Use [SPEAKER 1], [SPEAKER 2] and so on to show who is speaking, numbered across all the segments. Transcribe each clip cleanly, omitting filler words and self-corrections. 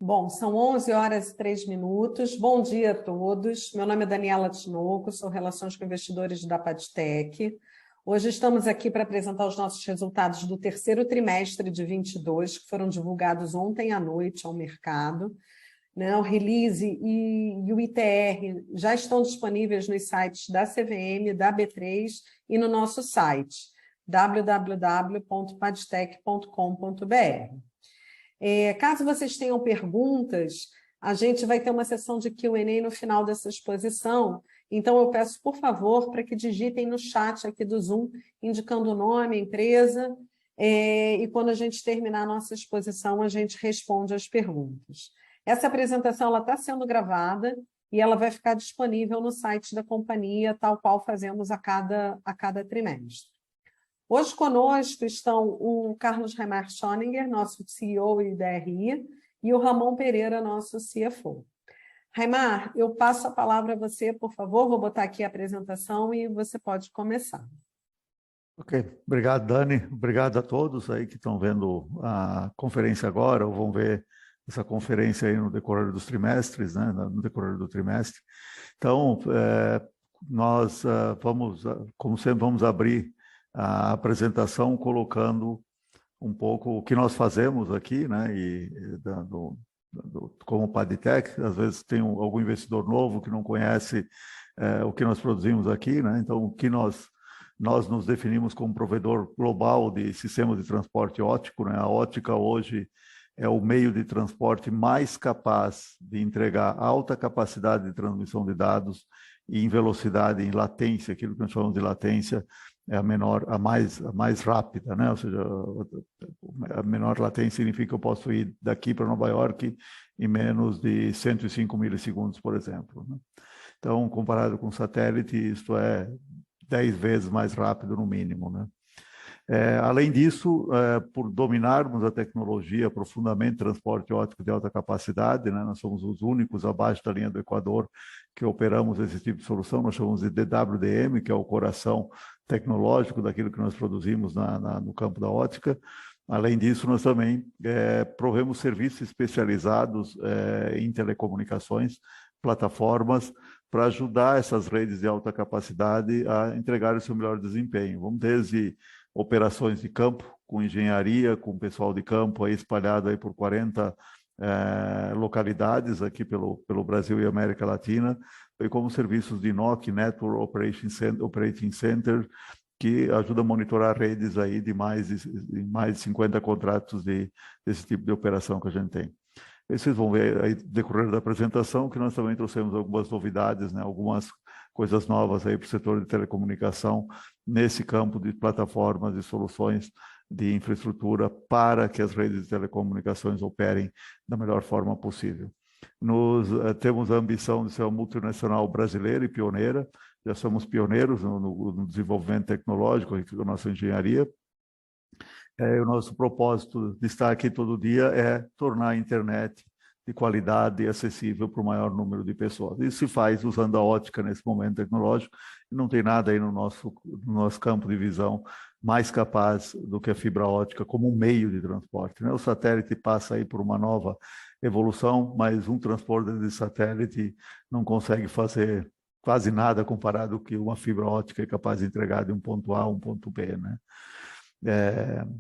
[SPEAKER 1] Bom, são 11h03. Bom dia a todos. Meu nome é Daniela Tinoco, sou Relações com Investidores da Padtech. Hoje estamos aqui para apresentar os nossos resultados do terceiro trimestre de 22, que foram divulgados ontem à noite ao mercado. O release e o ITR já estão disponíveis nos sites da CVM, da B3 e no nosso site, www.padtech.com.br. Caso vocês tenham perguntas, a gente vai ter uma sessão de Q&A no final dessa exposição, então eu peço, por favor, para que digitem no chat aqui do Zoom, indicando o nome, a empresa, e quando a gente terminar a nossa exposição, a gente responde as perguntas. Essa apresentação está sendo gravada e ela vai ficar disponível no site da companhia, tal qual fazemos a cada trimestre. Hoje conosco estão o Carlos Reimar Schoninger, nosso CEO e DRI, e o Ramon Pereira, nosso CFO. Reimar, eu passo a palavra a você, por favor, vou botar aqui a apresentação e você pode começar.
[SPEAKER 2] Ok, obrigado, Dani. Obrigado a todos aí que estão vendo a conferência agora ou vão ver essa conferência aí no decorrer dos trimestres, né? No decorrer do trimestre. Então, nós vamos, como sempre, vamos abrir a apresentação colocando um pouco o que nós fazemos aqui, né? Como Padtech, às vezes tem algum investidor novo que não conhece o que nós produzimos aqui, né? Então, o que nós nos definimos como provedor global de sistemas de transporte óptico, né? A óptica hoje é o meio de transporte mais capaz de entregar alta capacidade de transmissão de dados e em velocidade, em latência, aquilo que nós chamamos de latência, é a mais rápida, né? Ou seja, a menor latência significa que eu posso ir daqui para Nova York em menos de 105 milissegundos, por exemplo, né? Então, comparado com satélite, isto é 10 vezes mais rápido no mínimo, né? Além disso, por dominarmos a tecnologia profundamente, transporte óptico de alta capacidade, né? Nós somos os únicos abaixo da linha do Equador que operamos esse tipo de solução, nós chamamos de DWDM, que é o coração tecnológico daquilo que nós produzimos no campo da óptica. Além disso, nós também provemos serviços especializados em telecomunicações, plataformas, para ajudar essas redes de alta capacidade a entregar o seu melhor desempenho. Vamos desde operações de campo, com engenharia, com pessoal de campo aí espalhado aí por 40 localidades aqui pelo Brasil e América Latina, e como serviços de NOC, Network Operating Center, que ajuda a monitorar redes aí de mais de 50 contratos desse tipo de operação que a gente tem. E vocês vão ver aí, decorrer da apresentação, que nós também trouxemos algumas novidades, né? Algumas coisas novas aí para o setor de telecomunicação, nesse campo de plataformas e soluções de infraestrutura para que as redes de telecomunicações operem da melhor forma possível. Temos a ambição de ser uma multinacional brasileira e pioneira, já somos pioneiros no desenvolvimento tecnológico aqui da nossa engenharia. O nosso propósito de estar aqui todo dia é tornar a internet de qualidade e acessível para o maior número de pessoas. Isso se faz usando a óptica nesse momento tecnológico, e não tem nada aí no nosso campo de visão mais capaz do que a fibra óptica como um meio de transporte, né? O satélite passa aí por uma nova evolução, mas um transporte de satélite não consegue fazer quase nada comparado com o que uma fibra óptica é capaz de entregar de um ponto A a um ponto B, né?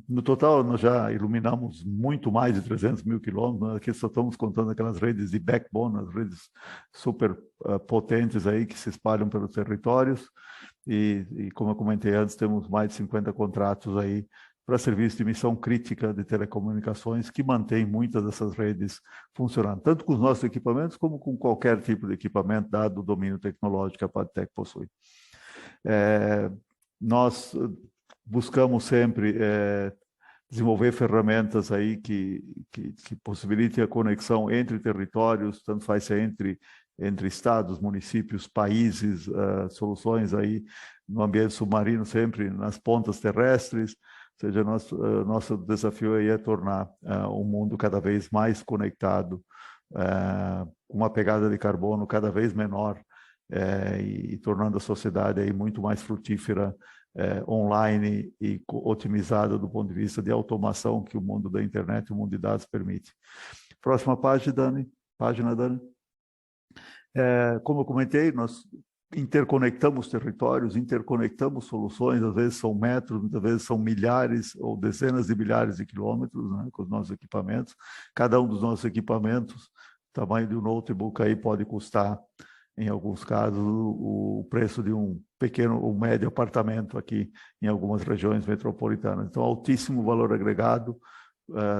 [SPEAKER 2] No total, nós já iluminamos muito mais de 300 mil quilômetros. Aqui só estamos contando aquelas redes de backbone, as redes super potentes aí que se espalham pelos territórios. E como eu comentei antes, temos mais de 50 contratos aí para serviço de missão crítica de telecomunicações que mantém muitas dessas redes funcionando, tanto com os nossos equipamentos como com qualquer tipo de equipamento, dado o domínio tecnológico que a Padtech possui. Nós buscamos sempre desenvolver ferramentas aí que possibilitem a conexão entre territórios, tanto faz ser entre estados, municípios, países, soluções aí no ambiente submarino, sempre nas pontas terrestres. Ou seja, nosso desafio aí é tornar o mundo cada vez mais conectado, com uma pegada de carbono cada vez menor, e tornando a sociedade aí muito mais frutífera, online e otimizada do ponto de vista de automação que o mundo da internet, o mundo de dados permite. Próxima página, Dani. Como eu comentei, nós interconectamos territórios, interconectamos soluções, às vezes são metros, muitas vezes são milhares ou dezenas de milhares de quilômetros, né, com os nossos equipamentos. Cada um dos nossos equipamentos, o tamanho de um notebook aí pode custar, em alguns casos, o preço de um pequeno ou médio apartamento aqui em algumas regiões metropolitanas. Então, altíssimo valor agregado,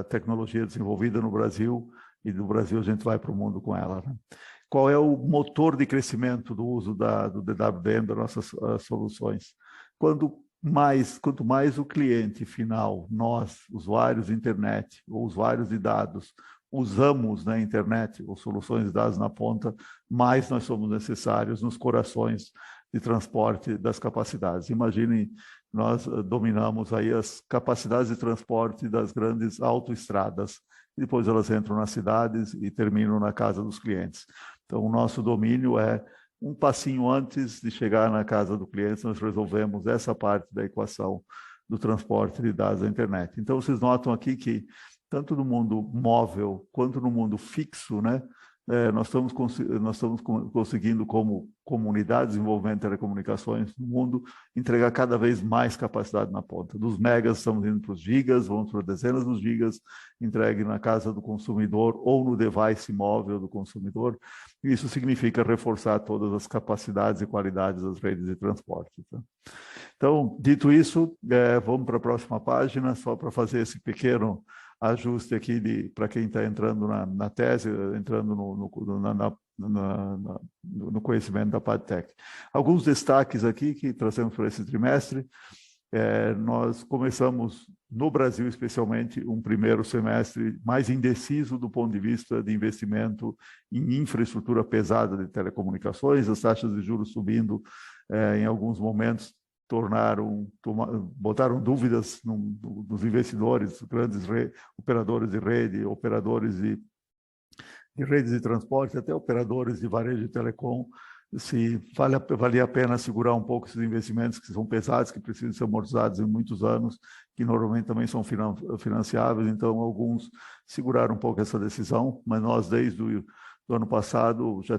[SPEAKER 2] tecnologia desenvolvida no Brasil, e do Brasil a gente vai para o mundo com ela, né? Qual é o motor de crescimento do uso do DWDM, das nossas soluções? Quanto mais o cliente final, nós, usuários de internet ou usuários de dados, usamos na internet ou soluções de dados na ponta, mais nós somos necessários nos corações de transporte das capacidades. Imaginem, nós dominamos aí as capacidades de transporte das grandes autoestradas, e depois elas entram nas cidades e terminam na casa dos clientes. Então, o nosso domínio é um passinho antes de chegar na casa do cliente, nós resolvemos essa parte da equação do transporte de dados à internet. Então, vocês notam aqui que, tanto no mundo móvel quanto no mundo fixo, né, nós estamos conseguindo, como comunidade de desenvolvimento de telecomunicações no mundo, entregar cada vez mais capacidade na ponta. Dos megas, estamos indo para os gigas, vamos para dezenas dos gigas, entregue na casa do consumidor ou no device móvel do consumidor. Isso significa reforçar todas as capacidades e qualidades das redes de transporte. Tá? Então, dito isso, vamos para a próxima página, só para fazer esse pequeno ajuste aqui para quem está entrando na tese, entrando no conhecimento da PADTEC. Alguns destaques aqui que trazemos para esse trimestre. Nós começamos, no Brasil especialmente, um primeiro semestre mais indeciso do ponto de vista de investimento em infraestrutura pesada de telecomunicações, as taxas de juros subindo em alguns momentos, botaram dúvidas nos investidores, grandes operadores de rede, operadores de redes de transporte, até operadores de varejo de telecom, se valia a pena segurar um pouco esses investimentos que são pesados, que precisam ser amortizados em muitos anos, que normalmente também são financiáveis. Então, alguns seguraram um pouco essa decisão, mas nós, desde o ano passado, já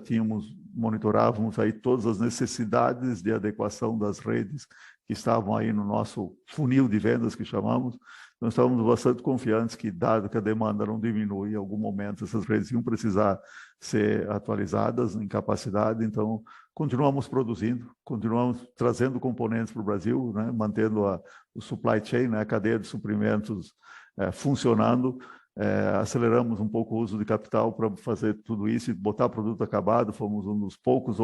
[SPEAKER 2] monitorávamos aí todas as necessidades de adequação das redes que estavam aí no nosso funil de vendas, que chamamos. Nós estávamos bastante confiantes que, dado que a demanda não diminui, em algum momento essas redes iam precisar ser atualizadas em capacidade. Então, continuamos produzindo, continuamos trazendo componentes para o Brasil, né, mantendo o supply chain, né, a cadeia de suprimentos funcionando. Aceleramos um pouco o uso de capital para fazer tudo isso e botar produto acabado. Fomos um dos poucos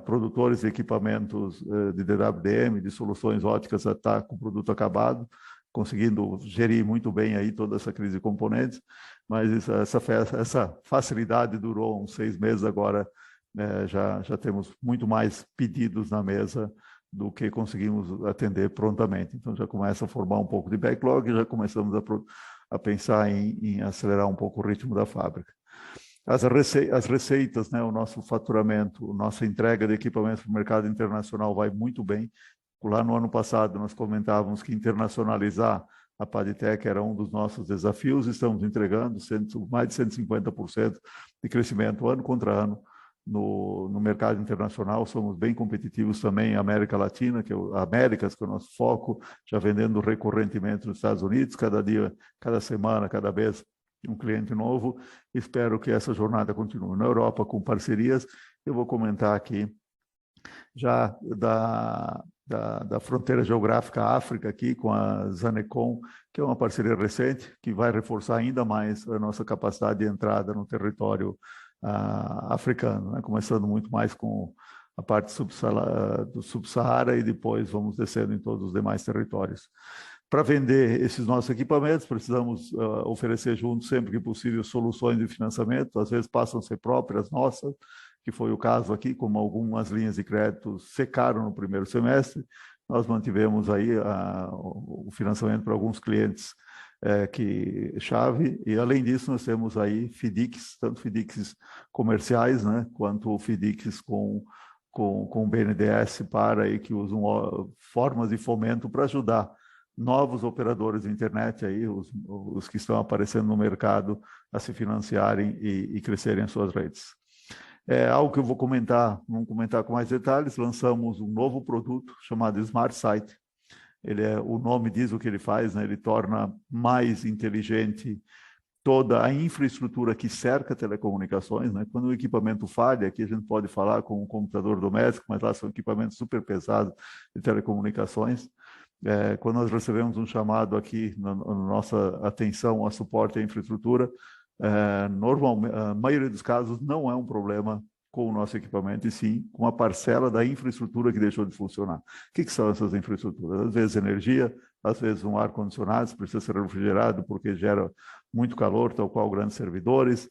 [SPEAKER 2] produtores de equipamentos de DWDM, de soluções óticas, a estar com produto acabado, conseguindo gerir muito bem aí toda essa crise de componentes, mas essa facilidade durou uns 6 meses. Agora já temos muito mais pedidos na mesa do que conseguimos atender prontamente. Então já começa a formar um pouco de backlog e já começamos a pensar em acelerar um pouco o ritmo da fábrica. As receitas, né, o nosso faturamento, nossa entrega de equipamentos para o mercado internacional vai muito bem. Lá no ano passado nós comentávamos que internacionalizar a PADTEC era um dos nossos desafios. Estamos entregando mais de 150% de crescimento ano contra ano no mercado internacional. Somos bem competitivos também em América Latina, Américas, que é o nosso foco, já vendendo recorrentemente nos Estados Unidos, cada dia, cada semana, cada vez um cliente novo. Espero que essa jornada continue. Na Europa, com parcerias, eu vou comentar aqui já da fronteira geográfica África, aqui com a Zanecom, que é uma parceria recente, que vai reforçar ainda mais a nossa capacidade de entrada no território africano, né? Começando muito mais com a parte do Subsaara e depois vamos descendo em todos os demais territórios. Para vender esses nossos equipamentos, precisamos oferecer juntos, sempre que possível, soluções de financiamento. Às vezes passam a ser próprias nossas, que foi o caso aqui, como algumas linhas de crédito secaram no primeiro semestre. Nós mantivemos aí o financiamento para alguns clientes chave, e além disso nós temos aí FIDICs, tanto FIDICs comerciais, né, quanto FIDICs com BNDES que usam formas de fomento para ajudar novos operadores de internet, aí, os que estão aparecendo no mercado, a se financiarem e crescerem as suas redes. É algo que eu vou comentar, vamos comentar com mais detalhes. Lançamos um novo produto chamado Smart Site. O nome diz o que ele faz, né? Ele torna mais inteligente toda a infraestrutura que cerca telecomunicações, né? Quando o equipamento falha, aqui a gente pode falar com um computador doméstico, mas lá são equipamentos super pesados de telecomunicações. Quando nós recebemos um chamado aqui na nossa atenção a suporte à infraestrutura, normalmente, a maioria dos casos não é um problema com o nosso equipamento, e sim com uma parcela da infraestrutura que deixou de funcionar. O que são essas infraestruturas? Às vezes energia, às vezes um ar-condicionado, precisa ser refrigerado porque gera muito calor, tal qual grandes servidores.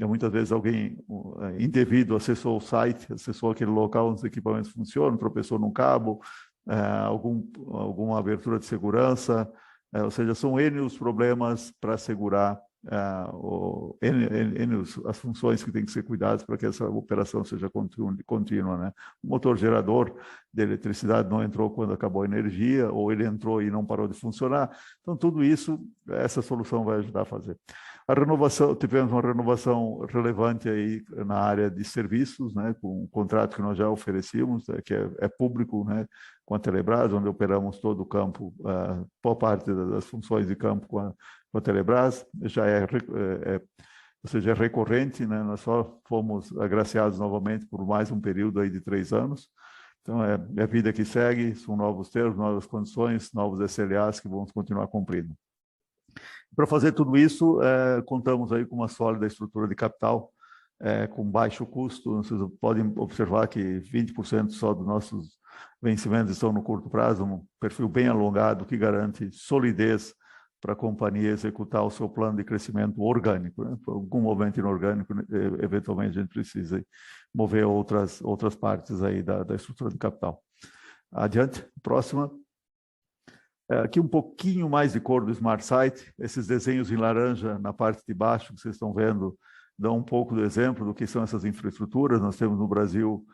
[SPEAKER 2] Muitas vezes alguém indevido acessou o site, acessou aquele local onde os equipamentos funcionam, tropeçou num cabo, alguma abertura de segurança, ou seja, são N os problemas para assegurar as funções que têm que ser cuidadas para que essa operação seja contínua, né? O motor gerador de eletricidade não entrou quando acabou a energia, ou ele entrou e não parou de funcionar. Então, tudo isso, essa solução vai ajudar a fazer. A renovação, tivemos uma renovação relevante aí na área de serviços, né, com um contrato que nós já oferecíamos, que é público, né, com a Telebrás, onde operamos todo o campo, boa parte das funções de campo com a Telebrás, já ou seja, é recorrente, né, nós só fomos agraciados novamente por mais um período aí de 3 anos. Então, é a vida que segue, são novos termos, novas condições, novos SLAs que vamos continuar cumprindo. Para fazer tudo isso, contamos aí com uma sólida estrutura de capital, com baixo custo. Vocês podem observar que 20% só dos nossos vencimentos estão no curto prazo, um perfil bem alongado que garante solidez para a companhia executar o seu plano de crescimento orgânico, né? Por algum momento inorgânico, eventualmente a gente precisa mover outras partes aí da estrutura de capital. Adiante, próxima. Aqui um pouquinho mais de cor do Smart Site, esses desenhos em laranja na parte de baixo que vocês estão vendo dão um pouco do exemplo do que são essas infraestruturas. Nós temos no Brasil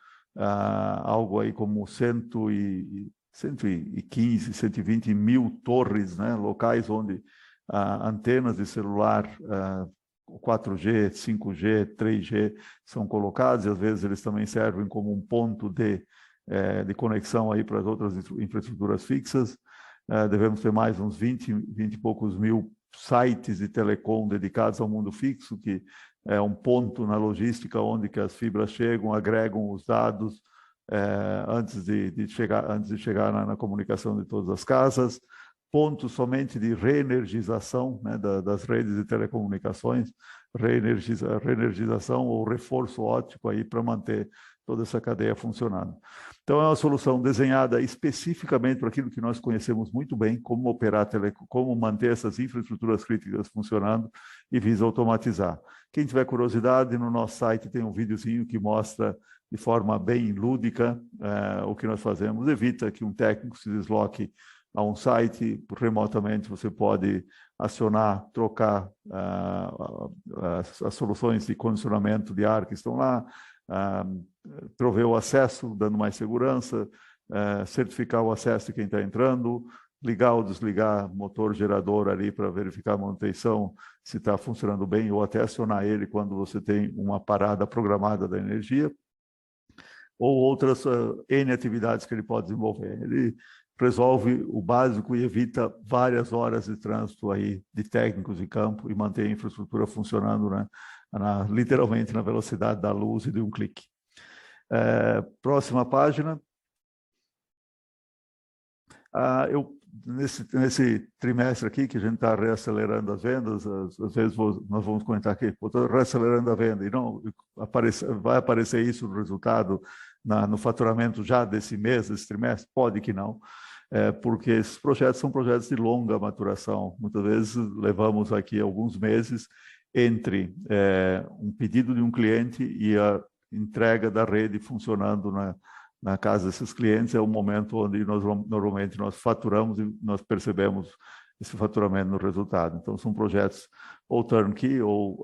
[SPEAKER 2] algo aí como 115, 120 mil torres, né, locais onde antenas de celular 4G, 5G, 3G são colocados, e às vezes eles também servem como um ponto de conexão aí para as outras infraestruturas fixas. Devemos ter mais uns 20 e poucos mil sites de telecom dedicados ao mundo fixo, que é um ponto na logística onde que as fibras chegam, agregam os dados antes de chegar na comunicação de todas as casas. Pontos somente de reenergização, né, das redes de telecomunicações, reenergização ou reforço óptico aí para manter toda essa cadeia funcionando. Então, é uma solução desenhada especificamente para aquilo que nós conhecemos muito bem, como operar, como manter essas infraestruturas críticas funcionando, e visa automatizar. Quem tiver curiosidade, no nosso site tem um videozinho que mostra de forma bem lúdica o que nós fazemos. Evita que um técnico se desloque a um site, remotamente você pode acionar, trocar as soluções de condicionamento de ar que estão lá, prover o acesso, dando mais segurança, certificar o acesso de quem está entrando, ligar ou desligar motor gerador ali para verificar a manutenção, se está funcionando bem, ou até acionar ele quando você tem uma parada programada da energia, ou outras N atividades que ele pode desenvolver. Ele resolve o básico e evita várias horas de trânsito aí de técnicos em campo e mantém a infraestrutura funcionando, né, literalmente na velocidade da luz e de um clique. Próxima página. Nesse trimestre aqui, que a gente está reacelerando as vendas, às vezes nós vamos comentar aqui, estou reacelerando a venda, e não vai aparecer isso no resultado, no faturamento já desse mês, desse trimestre? Pode que não, porque esses projetos são projetos de longa maturação. Muitas vezes levamos aqui alguns meses entre um pedido de um cliente e a entrega da rede funcionando na casa desses clientes. É o momento onde normalmente nós faturamos e nós percebemos esse faturamento no resultado. Então, são projetos ou turnkey ou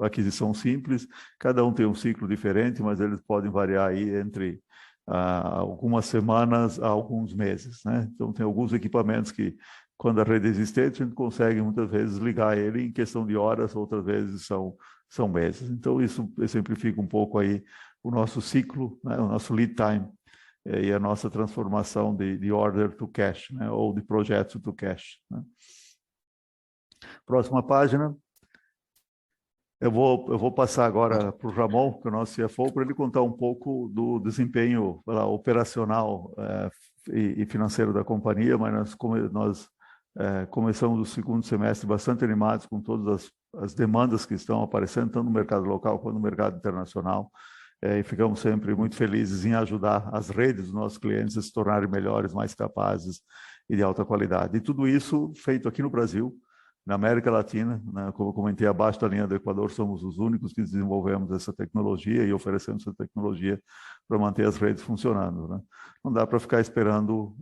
[SPEAKER 2] aquisição simples. Cada um tem um ciclo diferente, mas eles podem variar aí entre algumas semanas a alguns meses, né? Então, tem alguns equipamentos que, quando a rede é existente, a gente consegue muitas vezes ligar ele em questão de horas, outras vezes são meses. Então, isso exemplifica um pouco aí o nosso ciclo, né? O nosso lead time, e a nossa transformação de order to cash, né? Ou de projeto to cash, né? Próxima página. Eu vou passar agora para o Ramon, que é o nosso CFO, para ele contar um pouco do desempenho operacional e financeiro da companhia, mas nós começamos o segundo semestre bastante animados com todas as demandas que estão aparecendo, tanto no mercado local quanto no mercado internacional, e ficamos sempre muito felizes em ajudar as redes dos nossos clientes a se tornarem melhores, mais capazes e de alta qualidade. E tudo isso feito aqui no Brasil, na América Latina, né? Como eu comentei, abaixo da linha do Equador, somos os únicos que desenvolvemos essa tecnologia e oferecemos essa tecnologia para manter as redes funcionando, né? Não dá para ficar esperando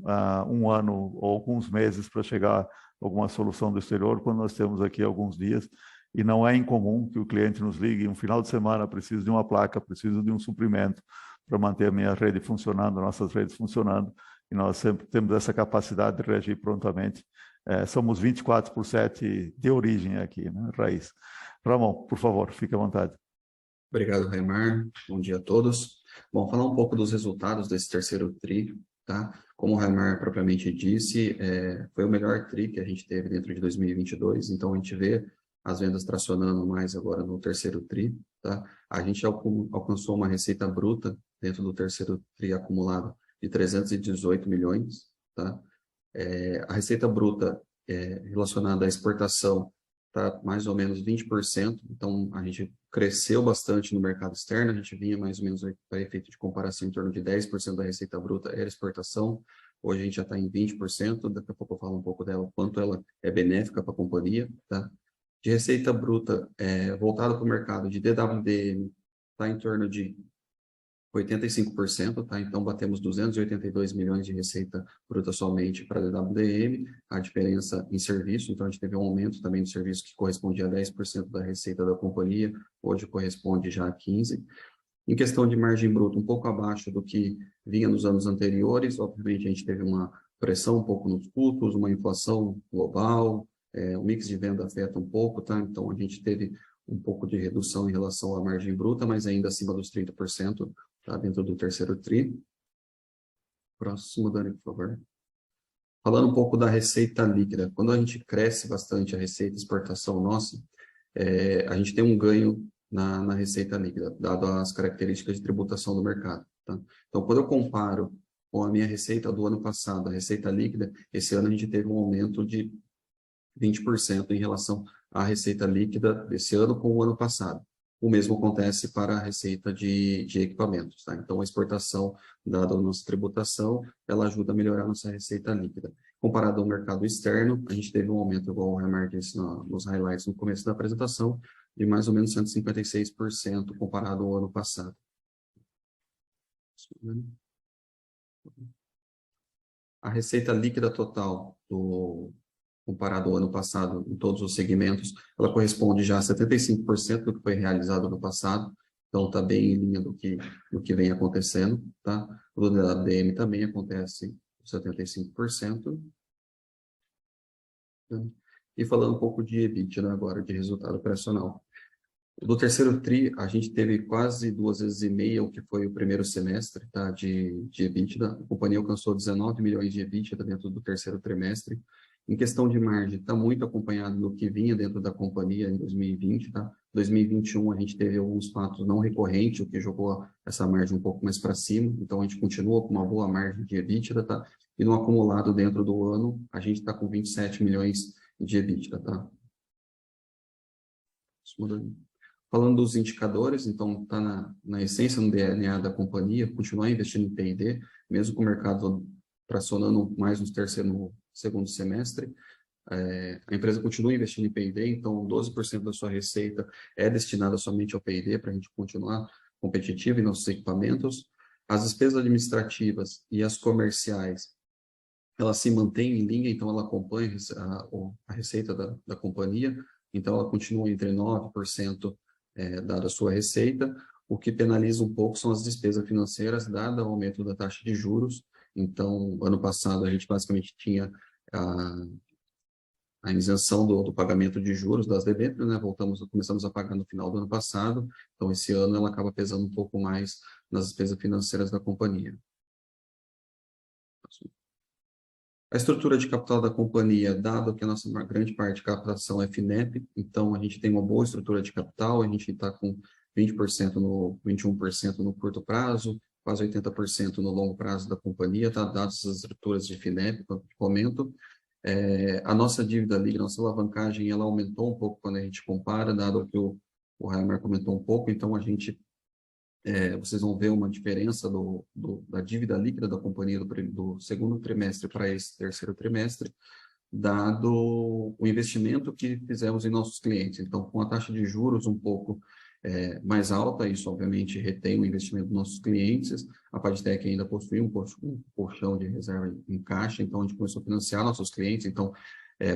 [SPEAKER 2] um ano ou alguns meses para chegar alguma solução do exterior, quando nós temos aqui alguns dias, e não é incomum que o cliente nos ligue um final de semana, preciso de uma placa, preciso de um suprimento para manter a minha rede funcionando, nossas redes funcionando, e nós sempre temos essa capacidade de reagir prontamente. Somos 24/7 de origem aqui, né, Raiz. Ramon, por favor, fique à vontade.
[SPEAKER 3] Obrigado, Raimar. Bom dia a todos. Bom, falar um pouco dos resultados desse terceiro TRI, tá? Como o Raimar propriamente disse, foi o melhor TRI que a gente teve dentro de 2022, então a gente vê as vendas tracionando mais agora no terceiro TRI, tá? A gente alcançou uma receita bruta dentro do terceiro TRI acumulado de 318 milhões, tá? A receita bruta relacionada à exportação está mais ou menos 20%, então a gente cresceu bastante no mercado externo, a gente vinha mais ou menos, para efeito de comparação, em torno de 10% da receita bruta era exportação, hoje a gente já está em 20%, daqui a pouco eu falo um pouco dela, quanto ela é benéfica para a companhia, tá? De receita bruta voltada para o mercado de DWDM, está em torno de 85%, tá? Então, batemos 282 milhões de receita bruta somente para a DWDM, a diferença em serviço, então a gente teve um aumento também de serviço que correspondia a 10% da receita da companhia, hoje corresponde já a 15%. Em questão de margem bruta, um pouco abaixo do que vinha nos anos anteriores, obviamente a gente teve uma pressão um pouco nos custos, uma inflação global, o mix de venda afeta um pouco, tá? Então, a gente teve um pouco de redução em relação à margem bruta, mas ainda acima dos 30%, tá? Dentro do terceiro TRI. Próximo, Dani, por favor. Falando um pouco da receita líquida, quando a gente cresce bastante a receita de exportação nossa, a gente tem um ganho na receita líquida, dado as características de tributação do mercado, tá? Então, quando eu comparo com a minha receita do ano passado, a receita líquida, esse ano a gente teve um aumento de 20% em relação à receita líquida desse ano com o ano passado. O mesmo acontece para a receita de equipamentos, tá? Então, a exportação, dada a nossa tributação, ela ajuda a melhorar a nossa receita líquida. Comparado ao mercado externo, a gente teve um aumento, igual o Raimar disse nos highlights no começo da apresentação, de mais ou menos 156% comparado ao ano passado. A receita líquida total comparado ao ano passado, em todos os segmentos, ela corresponde já a 75% do que foi realizado no passado, então está bem em linha do que vem acontecendo, tá? O do DWDM também acontece 75%. E falando um pouco de EBITDA, né, agora, de resultado operacional. Do terceiro TRI, a gente teve quase 2,5 vezes o que foi o primeiro semestre, tá, de EBITDA. A companhia alcançou 19 milhões de EBITDA dentro do terceiro trimestre. Em questão de margem, está muito acompanhado do que vinha dentro da companhia em 2020, tá? 2021 a gente teve alguns fatos não recorrentes, o que jogou essa margem um pouco mais para cima, então a gente continua com uma boa margem de EBITDA, tá? E no acumulado dentro do ano, a gente está com 27 milhões de EBITDA, tá? Falando dos indicadores, então está na essência, no DNA da companhia, continuar investindo em P&D, mesmo com o mercado tracionando mais no segundo semestre. A empresa continua investindo em P&D, então 12% da sua receita é destinada somente ao P&D, para a gente continuar competitivo em nossos equipamentos. As despesas administrativas e as comerciais, elas se mantêm em linha, então ela acompanha a receita da companhia, então ela continua entre 9%, dada a sua receita. O que penaliza um pouco são as despesas financeiras, dado o aumento da taxa de juros. Então, ano passado, a gente basicamente tinha a isenção do pagamento de juros das debêntures, né? Começamos a pagar no final do ano passado. Então, esse ano ela acaba pesando um pouco mais nas despesas financeiras da companhia. A estrutura de capital da companhia, dado que a nossa grande parte de captação é FINEP, então a gente tem uma boa estrutura de capital, a gente está com 21% no curto prazo, quase 80% no longo prazo da companhia, tá? Dadas as estruturas de FINEP, como eu comento. A nossa dívida líquida, nossa alavancagem, ela aumentou um pouco quando a gente compara, dado que o Raimar comentou um pouco, então a gente vocês vão ver uma diferença da dívida líquida da companhia do segundo trimestre para esse terceiro trimestre, dado o investimento que fizemos em nossos clientes. Então, com a taxa de juros um pouco mais alta, isso obviamente retém o investimento dos nossos clientes. A Padtech ainda possui um colchão de reserva em caixa, então a gente começou a financiar nossos clientes. Então,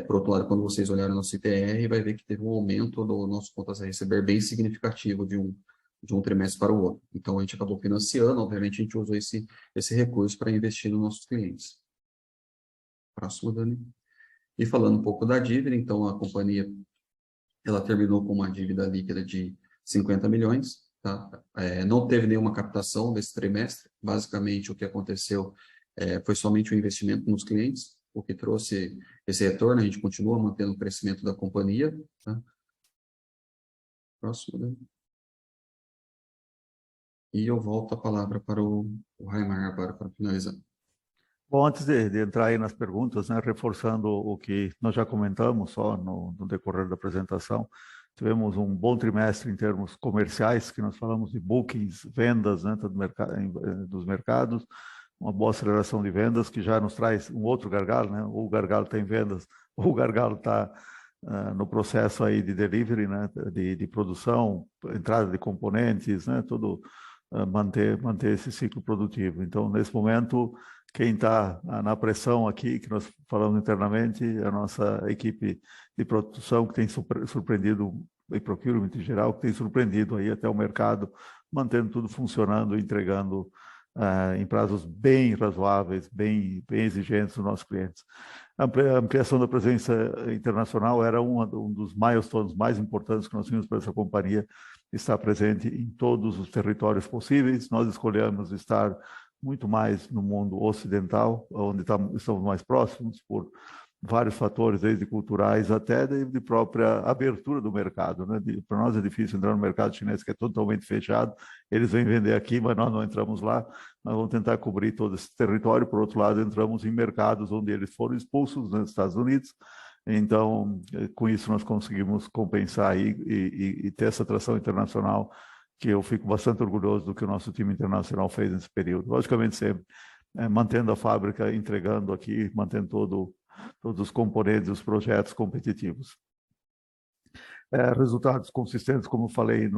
[SPEAKER 3] por outro lado, quando vocês olharem o nosso ITR, vai ver que teve um aumento do nosso contas a receber bem significativo de um trimestre para o outro. Então, a gente acabou financiando, obviamente, a gente usou esse recurso para investir nos nossos clientes. Próximo, Dani. E falando um pouco da dívida, então, a companhia, ela terminou com uma dívida líquida de 50 milhões, tá? Não teve nenhuma captação nesse trimestre, basicamente o que aconteceu foi somente o investimento nos clientes, o que trouxe esse retorno, a gente continua mantendo o crescimento da companhia, tá? Próximo, Dani. E eu volto a palavra para o Raimar agora, para finalizar.
[SPEAKER 2] Bom, antes de entrar aí nas perguntas, né, reforçando o que nós já comentamos só no decorrer da apresentação, tivemos um bom trimestre em termos comerciais, que nós falamos de bookings, vendas, né, dos mercados, uma boa aceleração de vendas, que já nos traz um outro gargalo, né? Ou o gargalo está em vendas, ou o gargalo está no processo aí de delivery, né, de produção, entrada de componentes, né, tudo manter esse ciclo produtivo. Então, nesse momento, quem está na pressão aqui, que nós falamos internamente, a nossa equipe de produção, que tem surpreendido, e procurement em geral, que tem surpreendido aí até o mercado, mantendo tudo funcionando, entregando em prazos bem razoáveis, bem exigentes dos nossos clientes. A ampliação da presença internacional era um dos milestones mais importantes que nós tínhamos para essa companhia, estar presente em todos os territórios possíveis. Nós escolhemos estar muito mais no mundo ocidental, onde estamos mais próximos, por vários fatores, desde culturais até de própria abertura do mercado, né? Para nós é difícil entrar no mercado chinês, que é totalmente fechado. Eles vêm vender aqui, mas nós não entramos lá. Nós vamos tentar cobrir todo esse território. Por outro lado, entramos em mercados onde eles foram expulsos, nos Estados Unidos. Então, com isso, nós conseguimos compensar e ter essa atração internacional, que eu fico bastante orgulhoso do que o nosso time internacional fez nesse período. Logicamente, sempre mantendo a fábrica, entregando aqui, mantendo todos os componentes, os projetos competitivos. Resultados consistentes, como eu falei,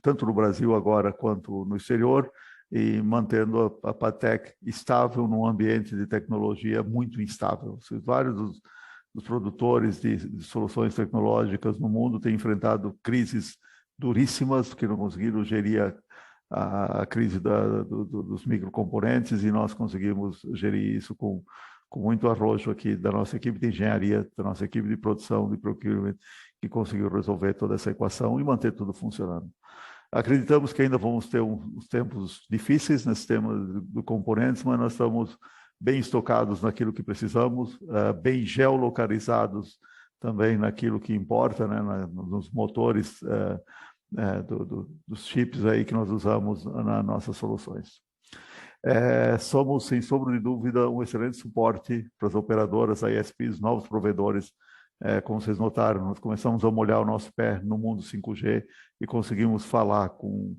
[SPEAKER 2] tanto no Brasil agora quanto no exterior, e mantendo a Padtech estável num ambiente de tecnologia muito instável. Vários dos produtores de soluções tecnológicas no mundo têm enfrentado crises duríssimas, que não conseguiram gerir a crise dos microcomponentes, e nós conseguimos gerir isso com muito arrojo aqui da nossa equipe de engenharia, da nossa equipe de produção, de procurement, que conseguiu resolver toda essa equação e manter tudo funcionando. Acreditamos que ainda vamos ter uns tempos difíceis nesse tema de componentes, mas nós estamos bem estocados naquilo que precisamos, bem geolocalizados também naquilo que importa, né, nos motores dos chips aí que nós usamos nas nossas soluções. Somos, sem sombra de dúvida, um excelente suporte para as operadoras, ISPs, novos provedores. Como vocês notaram, nós começamos a molhar o nosso pé no mundo 5G e conseguimos falar com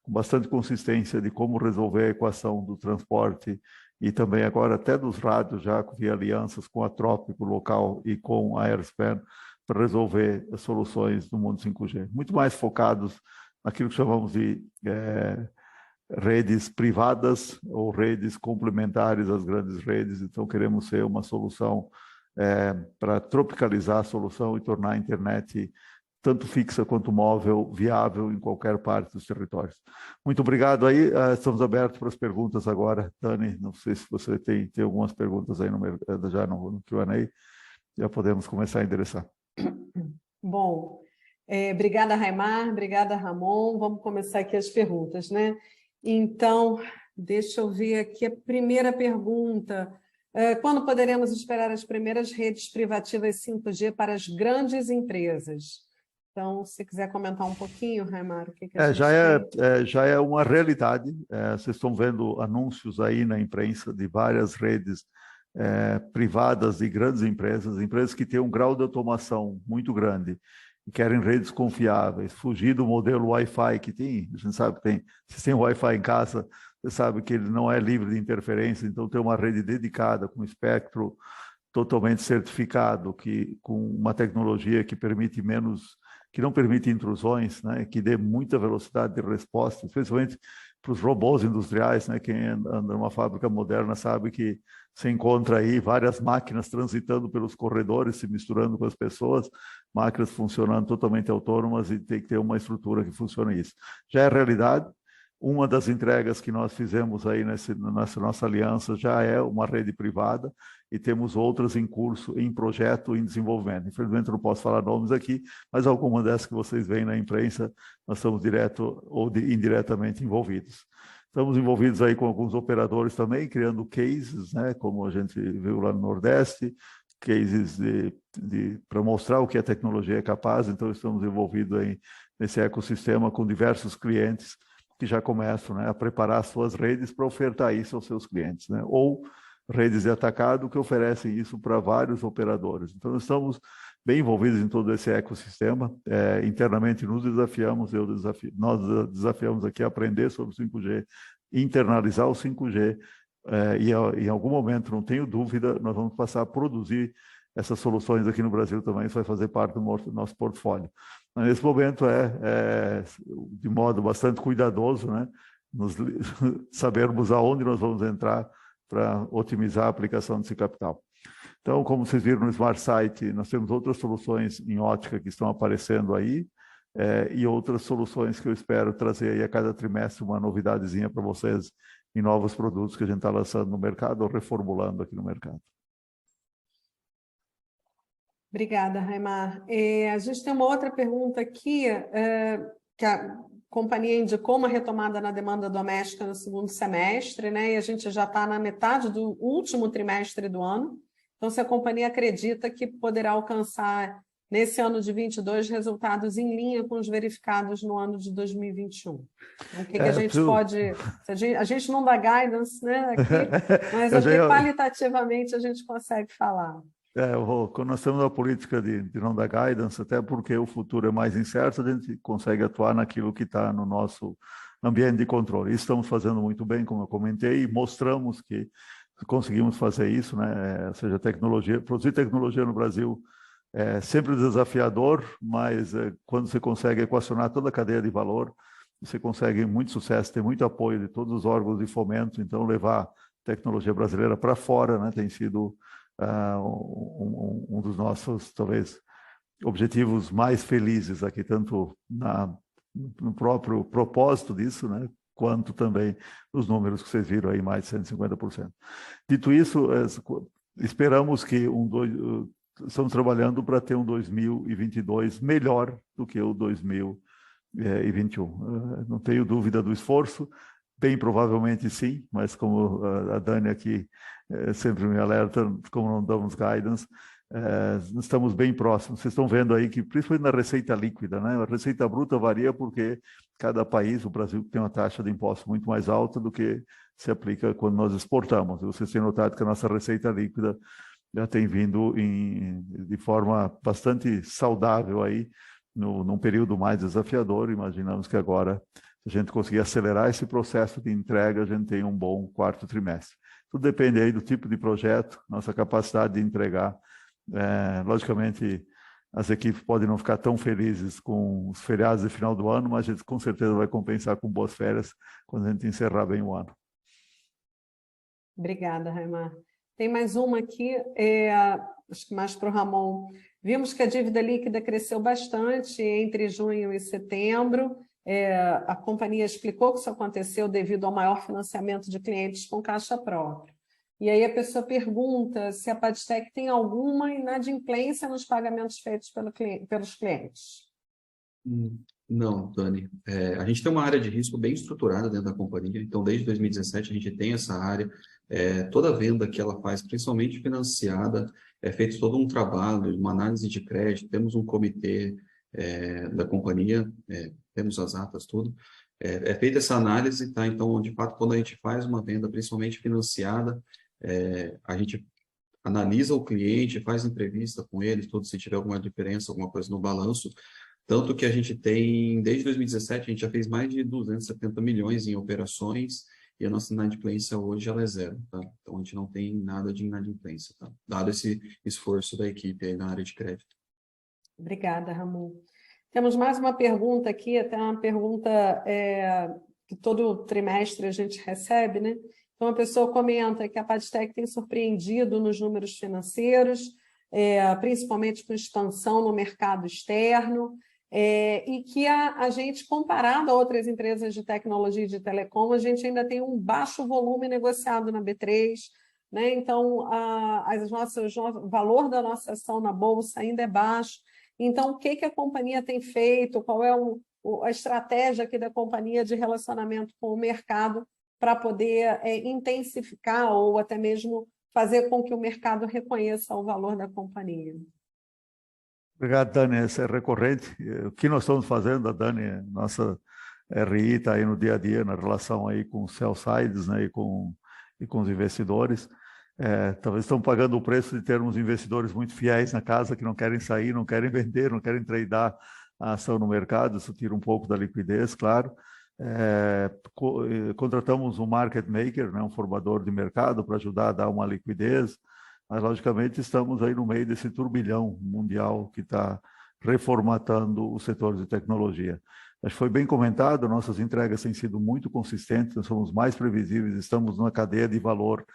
[SPEAKER 2] bastante consistência de como resolver a equação do transporte e também agora até dos rádios, já via alianças com a Trópico local e com a Airspan, para resolver as soluções do mundo 5G. Muito mais focados naquilo que chamamos de redes privadas ou redes complementares às grandes redes. Então, queremos ser uma solução para tropicalizar a solução e tornar a internet tanto fixa quanto móvel, viável em qualquer parte dos territórios. Muito obrigado aí, estamos abertos para as perguntas agora. Dani, não sei se você tem algumas perguntas aí já no Q&A, já podemos começar a endereçar.
[SPEAKER 1] Bom, obrigada, Raimar, obrigada, Ramon. Vamos começar aqui as perguntas, né? Então, deixa eu ver aqui a primeira pergunta. Quando poderemos esperar as primeiras redes privativas 5G para as grandes empresas? Então, se quiser comentar um pouquinho, Raimar, o que a gente tem?
[SPEAKER 2] Já é uma realidade. Vocês estão vendo anúncios aí na imprensa de várias redes privadas de grandes empresas que têm um grau de automação muito grande e querem redes confiáveis, fugir do modelo Wi-Fi que tem. A gente sabe que tem, se tem Wi-Fi em casa, você sabe que ele não é livre de interferência, então tem uma rede dedicada com espectro totalmente certificado, com uma tecnologia que permite que não permite intrusões, né, que dê muita velocidade de resposta, especialmente para os robôs industriais, né, quem anda numa fábrica moderna sabe que se encontra aí várias máquinas transitando pelos corredores, se misturando com as pessoas, máquinas funcionando totalmente autônomas e tem que ter uma estrutura que funcione isso. Já é realidade. Uma das entregas que nós fizemos aí nessa nossa aliança já é uma rede privada e temos outras em curso, em projeto, em desenvolvimento. Infelizmente, eu não posso falar nomes aqui, mas alguma dessas que vocês veem na imprensa, nós estamos direto ou indiretamente envolvidos. Estamos envolvidos aí com alguns operadores também, criando cases, né, como a gente viu lá no Nordeste, cases para mostrar o que a tecnologia é capaz. Então, estamos envolvidos aí nesse ecossistema com diversos clientes que já começam, né, a preparar suas redes para ofertar isso aos seus clientes, né? Ou redes de atacado que oferecem isso para vários operadores. Então, nós estamos bem envolvidos em todo esse ecossistema. Internamente, nós desafiamos aqui a aprender sobre o 5G, internalizar o 5G, e em algum momento, não tenho dúvida, nós vamos passar a produzir essas soluções aqui no Brasil também. Isso vai fazer parte do nosso portfólio. Nesse momento de modo bastante cuidadoso, né, sabermos aonde nós vamos entrar para otimizar a aplicação desse capital. Então, como vocês viram no Smart Site, nós temos outras soluções em ótica que estão aparecendo aí, e outras soluções que eu espero trazer aí a cada trimestre uma novidadezinha para vocês em novos produtos que a gente está lançando no mercado ou reformulando aqui no mercado.
[SPEAKER 1] Obrigada, Raimar. A gente tem uma outra pergunta aqui, que a companhia indicou uma retomada na demanda doméstica no segundo semestre, né? E a gente já está na metade do último trimestre do ano. Então, se a companhia acredita que poderá alcançar, nesse ano de 22, resultados em linha com os verificados no ano de 2021. Então, o que a gente pode... A gente não dá guidance, né, aqui, mas o que qualitativamente a gente consegue falar?
[SPEAKER 2] Quando nós temos a política de não dar guidance, até porque o futuro é mais incerto, a gente consegue atuar naquilo que está no nosso ambiente de controle. Isso estamos fazendo muito bem, como eu comentei, e mostramos que conseguimos fazer isso, né? Ou seja, produzir tecnologia no Brasil é sempre desafiador, mas quando você consegue equacionar toda a cadeia de valor, você consegue muito sucesso, tem muito apoio de todos os órgãos de fomento. Então, levar tecnologia brasileira para fora, né, tem sido um dos nossos, talvez, objetivos mais felizes aqui, tanto no próprio propósito disso, né, quanto também os números que vocês viram aí, mais de 150%. Dito isso, esperamos que estamos trabalhando para ter um 2022 melhor do que o 2021. Não tenho dúvida do esforço, bem provavelmente sim, mas como a Dani aqui sempre me alerta, como não damos guidance, estamos bem próximos. Vocês estão vendo aí que, principalmente na receita líquida, né? A receita bruta varia porque cada país, o Brasil tem uma taxa de imposto muito mais alta do que se aplica quando nós exportamos. Vocês têm notado que a nossa receita líquida já tem vindo de forma bastante saudável aí, num período mais desafiador. Imaginamos que agora, se a gente conseguir acelerar esse processo de entrega, a gente tem um bom quarto trimestre. Tudo depende aí do tipo de projeto, nossa capacidade de entregar. Logicamente, as equipes podem não ficar tão felizes com os feriados de final do ano, mas a gente com certeza vai compensar com boas férias quando a gente encerrar bem o ano.
[SPEAKER 1] Obrigada, Raimar. Tem mais uma aqui, acho que mais para o Ramon. Vimos que a dívida líquida cresceu bastante entre junho e setembro. A companhia explicou que isso aconteceu devido ao maior financiamento de clientes com caixa própria. E aí a pessoa pergunta se a Padtech tem alguma inadimplência nos pagamentos feitos pelos clientes.
[SPEAKER 3] Não, Dani. A gente tem uma área de risco bem estruturada dentro da companhia, então desde 2017 a gente tem essa área. Toda venda que ela faz, principalmente financiada, é feito todo um trabalho, uma análise de crédito, temos um comitê da companhia, temos as atas, tudo. É feita essa análise, tá? Então, de fato, quando a gente faz uma venda, principalmente financiada, a gente analisa o cliente, faz entrevista com ele, tudo, se tiver alguma diferença, alguma coisa no balanço. Tanto que a gente tem, desde 2017, a gente já fez mais de 270 milhões em operações e a nossa inadimplência hoje ela é zero, tá? Então, a gente não tem nada de inadimplência, tá? Dado esse esforço da equipe aí na área de crédito.
[SPEAKER 1] Obrigada, Ramon. Temos mais uma pergunta aqui, até uma pergunta que todo trimestre a gente recebe, né? Então, a pessoa comenta que a Padtech tem surpreendido nos números financeiros, principalmente com expansão no mercado externo, e que a gente, comparado a outras empresas de tecnologia e de telecom, a gente ainda tem um baixo volume negociado na B3, né? Então, o valor da nossa ação na Bolsa ainda é baixo. Então, o que a companhia tem feito? Qual é a estratégia aqui da companhia de relacionamento com o mercado para poder intensificar ou até mesmo fazer com que o mercado reconheça o valor da companhia?
[SPEAKER 2] Obrigado, Dani. Isso é recorrente. O que nós estamos fazendo, a Dani, nossa RI está aí no dia a dia, na relação aí com os sell-sides, né, e com os investidores. Talvez estão pagando o preço de termos investidores muito fiéis na casa, que não querem sair, não querem vender, não querem tradear a ação no mercado. Isso tira um pouco da liquidez, claro. Contratamos um market maker, né, um formador de mercado, para ajudar a dar uma liquidez, mas logicamente estamos aí no meio desse turbilhão mundial que está reformatando o setor de tecnologia. Acho que foi bem comentado, nossas entregas têm sido muito consistentes, nós somos mais previsíveis, estamos numa cadeia de valor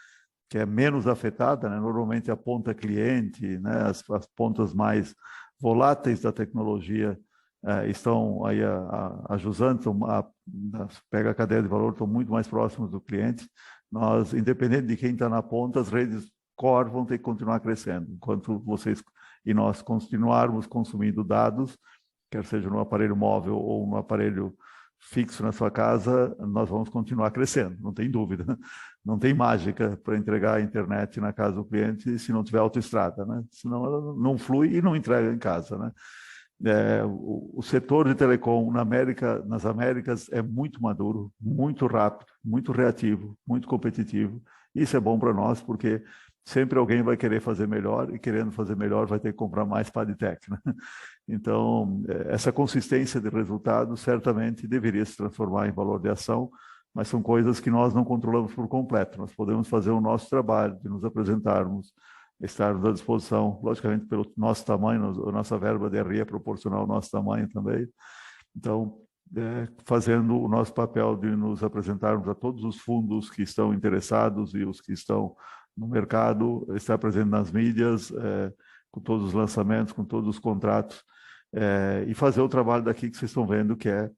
[SPEAKER 2] que é menos afetada, né? Normalmente a ponta cliente, né? As pontas mais voláteis da tecnologia estão aí a jusante, pega a cadeia de valor, estão muito mais próximos do cliente. Nós, independente de quem está na ponta, as redes core vão ter que continuar crescendo. Enquanto vocês e nós continuarmos consumindo dados, quer seja no aparelho móvel ou no aparelho fixo na sua casa, nós vamos continuar crescendo, não tem dúvida. Não tem mágica para entregar a internet na casa do cliente se não tiver autoestrada, né? Senão ela não flui e não entrega em casa, né? O setor de telecom nas Américas é muito maduro, muito rápido, muito reativo, muito competitivo. Isso é bom para nós, porque sempre alguém vai querer fazer melhor e, querendo fazer melhor, vai ter que comprar mais Padtech, né? Então, essa consistência de resultados certamente deveria se transformar em valor de ação, mas são coisas que nós não controlamos por completo. Nós podemos fazer o nosso trabalho de nos apresentarmos, estarmos à disposição, logicamente pelo nosso tamanho, a nossa verba de RI é proporcional ao nosso tamanho também. Então, fazendo o nosso papel de nos apresentarmos a todos os fundos que estão interessados e os que estão no mercado, estar presente nas mídias, com todos os lançamentos, com todos os contratos, e fazer o trabalho daqui que vocês estão vendo, que é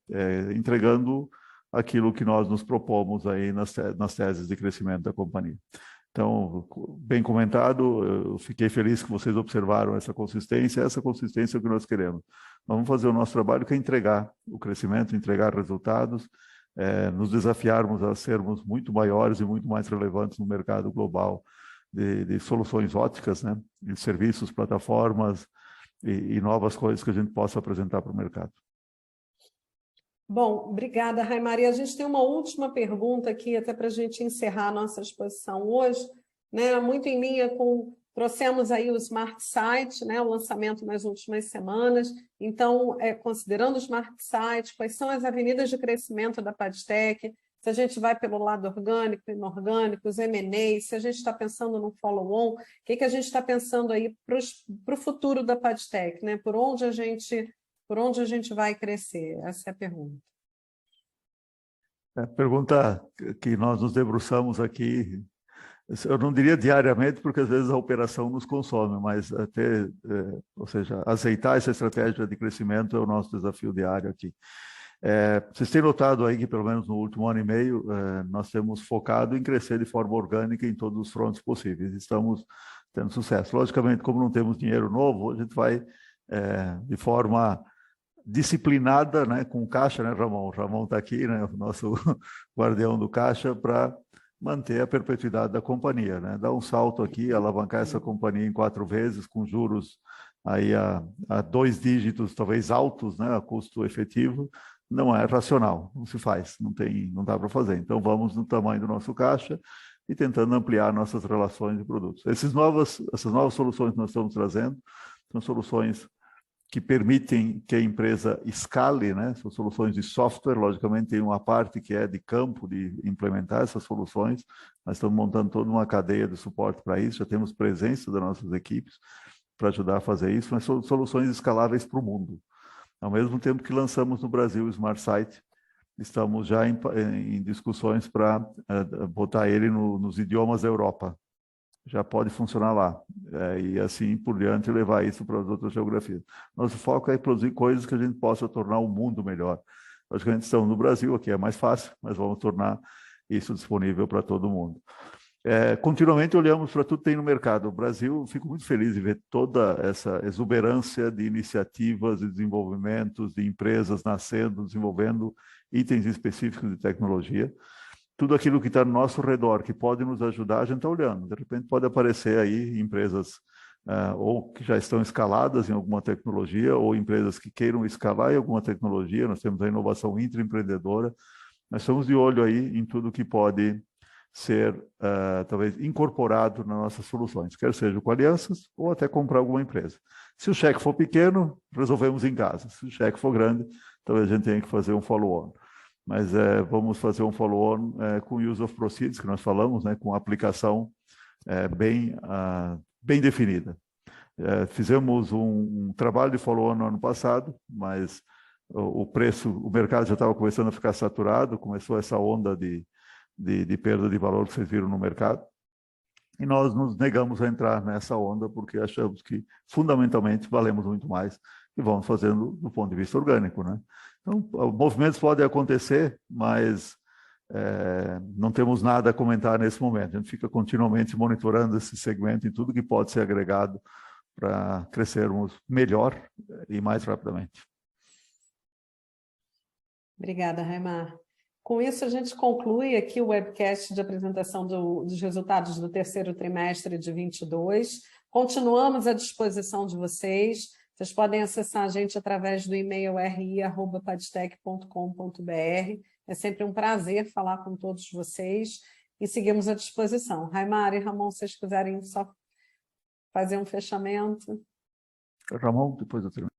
[SPEAKER 2] entregando aquilo que nós nos propomos aí nas teses de crescimento da companhia. Então, bem comentado, eu fiquei feliz que vocês observaram essa consistência é o que nós queremos. Nós vamos fazer o nosso trabalho, que é entregar o crescimento, entregar resultados, nos desafiarmos a sermos muito maiores e muito mais relevantes no mercado global de soluções óticas, né? De serviços, plataformas e novas coisas que a gente possa apresentar para o mercado.
[SPEAKER 1] Bom, obrigada, Raimaria. A gente tem uma última pergunta aqui, até para a gente encerrar a nossa exposição hoje, né? Muito em linha com... Trouxemos aí o Smart Site, né? O lançamento nas últimas semanas. Então, considerando o Smart Site, quais são as avenidas de crescimento da Padtech? Se a gente vai pelo lado orgânico, inorgânico, os M&A, se a gente está pensando no follow-on, o que a gente está pensando aí para o futuro da Padtech, né? Por onde a gente vai crescer? Essa é a pergunta.
[SPEAKER 2] Pergunta que nós nos debruçamos aqui eu não diria diariamente, porque às vezes a operação nos consome, mas até, ou seja, aceitar essa estratégia de crescimento é o nosso desafio diário aqui. Vocês têm notado aí que, pelo menos no último ano e meio, nós temos focado em crescer de forma orgânica em todos os frontes possíveis. Estamos tendo sucesso. Logicamente, como não temos dinheiro novo, a gente vai de forma disciplinada, né, com o caixa, né, Ramon? O Ramon está aqui, né, o nosso guardião do caixa, para manter a perpetuidade da companhia, né? Dar um salto aqui, alavancar essa companhia em 4 vezes, com juros aí a 2 dígitos, talvez altos, né, a custo efetivo, não é racional, não se faz, não dá para fazer. Então, vamos no tamanho do nosso caixa e tentando ampliar nossas relações de produtos. Essas novas soluções que nós estamos trazendo são soluções que permitem que a empresa escale, né? São soluções de software, logicamente tem uma parte que é de campo, de implementar essas soluções. Nós estamos montando toda uma cadeia de suporte para isso, já temos presença das nossas equipes para ajudar a fazer isso, mas são soluções escaláveis para o mundo. Ao mesmo tempo que lançamos no Brasil o Smart Site, estamos já em discussões para botar ele nos idiomas da Europa. Já pode funcionar lá. E assim por diante levar isso para as outras geografias. Nosso foco é produzir coisas que a gente possa tornar o mundo melhor. Logicamente estamos no Brasil, aqui é mais fácil, mas vamos tornar isso disponível para todo mundo. Continuamente olhamos para tudo que tem no mercado. O Brasil, fico muito feliz de ver toda essa exuberância de iniciativas e desenvolvimentos, de empresas nascendo, desenvolvendo itens específicos de tecnologia. Tudo aquilo que está no nosso redor, que pode nos ajudar, a gente está olhando. De repente pode aparecer aí empresas ou que já estão escaladas em alguma tecnologia, ou empresas que queiram escalar em alguma tecnologia. Nós temos a inovação intraempreendedora. Nós estamos de olho aí em tudo que pode ser, talvez, incorporado nas nossas soluções, quer seja com alianças ou até comprar alguma empresa. Se o cheque for pequeno, resolvemos em casa. Se o cheque for grande, talvez a gente tenha que fazer um follow-on. Mas vamos fazer um follow-on com use of proceeds, que nós falamos, né, com aplicação bem definida. Fizemos um trabalho de follow-on no ano passado, mas o mercado já estava começando a ficar saturado, começou essa onda de perda de valor que vocês viram no mercado. E nós nos negamos a entrar nessa onda porque achamos que, fundamentalmente, valemos muito mais e vamos fazendo do ponto de vista orgânico, né? Então, movimentos podem acontecer, mas não temos nada a comentar nesse momento. A gente fica continuamente monitorando esse segmento e tudo que pode ser agregado para crescermos melhor e mais rapidamente.
[SPEAKER 1] Obrigada, Raimar. Com isso, a gente conclui aqui o webcast de apresentação dos resultados do terceiro trimestre de 22. Continuamos à disposição de vocês. Vocês podem acessar a gente através do e-mail ri@padtech.com.br. É sempre um prazer falar com todos vocês e seguimos à disposição. Raimar e Ramon, se vocês quiserem só fazer um fechamento.
[SPEAKER 2] Ramon, depois eu termino.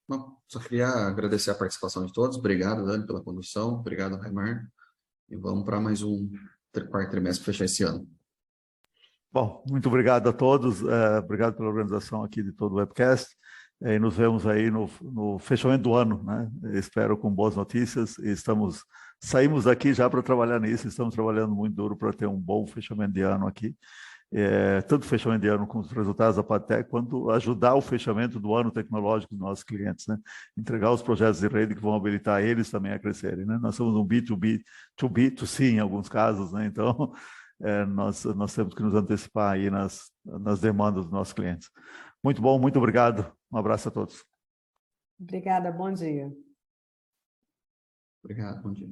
[SPEAKER 3] Bom, só queria agradecer a participação de todos. Obrigado, Dani, pela condução. Obrigado, Raimar. E vamos para mais um quarto trimestre para fechar esse ano.
[SPEAKER 2] Bom, muito obrigado a todos. Obrigado pela organização aqui de todo o webcast. E nos vemos aí no fechamento do ano, né? Espero com boas notícias. E saímos daqui já para trabalhar nisso. Estamos trabalhando muito duro para ter um bom fechamento de ano aqui. Tanto fechamento de ano com os resultados da Padtech, quanto ajudar o fechamento do ano tecnológico dos nossos clientes, né? Entregar os projetos de rede que vão habilitar eles também a crescerem, né? Nós somos um B2B, B2C em alguns casos, né? Então, nós temos que nos antecipar aí nas demandas dos nossos clientes. Muito bom, muito obrigado. Um abraço a todos.
[SPEAKER 1] Obrigada, bom dia.
[SPEAKER 3] Obrigado, bom dia.